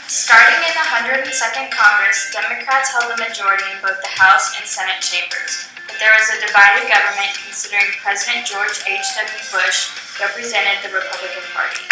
Starting in the 102nd Congress, Democrats held a majority in both the House and Senate chambers, but there was a divided government considering President George H.W. Bush represented the Republican Party.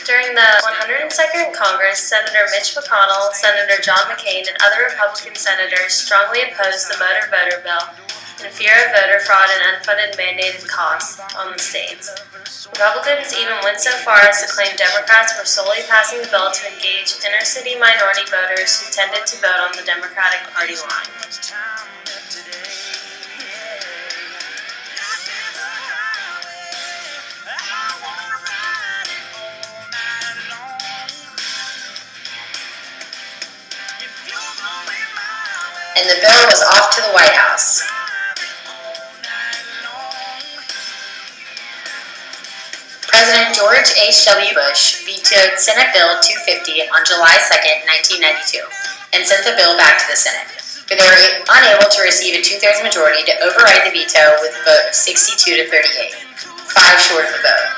During the 102nd Congress, Senator Mitch McConnell, Senator John McCain, and other Republican senators strongly opposed the Moter Voter Bill in fear of voter fraud and unfunded mandated costs on the states. Republicans even went so far as to claim Democrats were solely passing the bill to engage inner-city minority voters who tended to vote on the Democratic Party line. And the bill was off to the White House. President George H.W. Bush vetoed Senate Bill 250 on July 2, 1992, and sent the bill back to the Senate, but they were unable to receive a two-thirds majority to override the veto with a vote of 62 to 38, 5 short of the vote.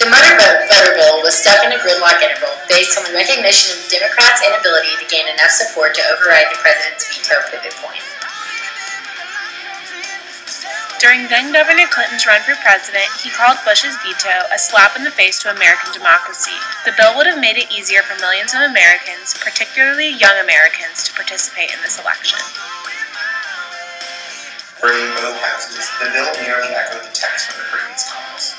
The Moter Voter Bill was stuck in a gridlock interval based on the recognition of the Democrats' inability to gain enough support to override the president's veto pivot point. During then-Governor Clinton's run for president, he called Bush's veto a slap in the face to American democracy. The bill would have made it easier for millions of Americans, particularly young Americans, to participate in this election. Burning both houses, the bill merely echoed the text from the previous Congress.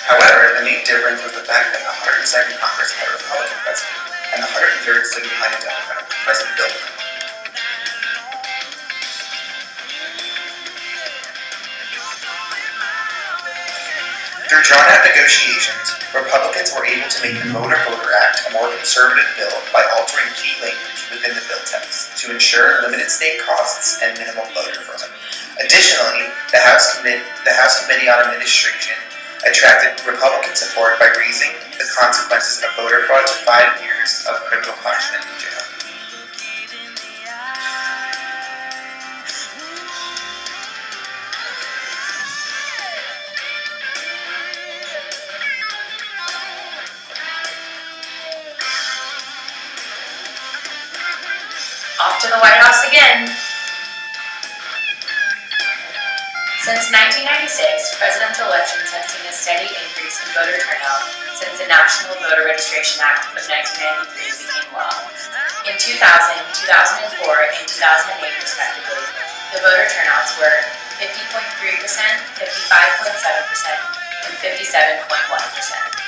However, the main difference was the fact that the 102nd Congress had a Republican president, and the 103rd stood behind a Democrat, President Bill Clinton. Through drawn-out negotiations, Republicans were able to make the Moter Voter Act a more conservative bill by altering key language within the bill text to ensure limited state costs and minimal voter fraud. Additionally, the House Committee on Administration attracted Republican support by raising the consequences of voter fraud to 5 years of criminal punishment in jail. Off to the White House again. Since 1996, presidential elections have seen a steady increase in voter turnout since the National Voter Registration Act of 1993 became law. In 2000, 2004, and 2008 respectively, the voter turnouts were 50.3%, 55.7%, and 57.1%.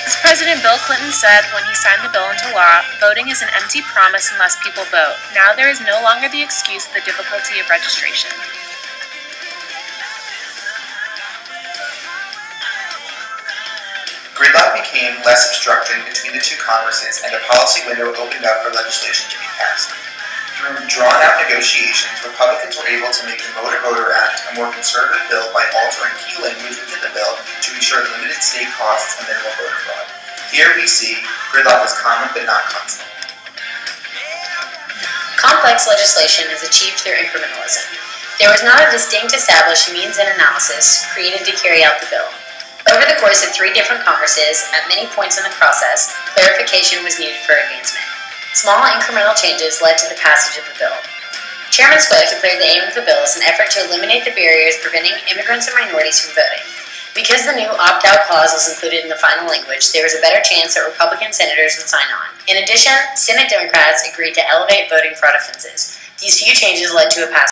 As President Bill Clinton said when he signed the bill into law, voting is an empty promise unless people vote. Now there is no longer the excuse of the difficulty of registration. Gridlock became less obstructed between the two Congresses, and a policy window opened up for legislation to be passed. Through drawn-out negotiations, Republicans were able to make the Moter Voter Act a more conservative bill by altering key language within the bill to ensure limited state costs and minimal voter fraud. Here we see gridlock is common but not constant. Complex legislation is achieved through incrementalism. There was not a distinct established means and analysis created to carry out the bill. Over the course of 3 different Congresses, at many points in the process, clarification was needed for advancement. Small incremental changes led to the passage of the bill. Chairman Swift declared the aim of the bill as an effort to eliminate the barriers preventing immigrants and minorities from voting. Because the new opt-out clause was included in the final language, there was a better chance that Republican senators would sign on. In addition, Senate Democrats agreed to elevate voting fraud offenses. These few changes led to a passage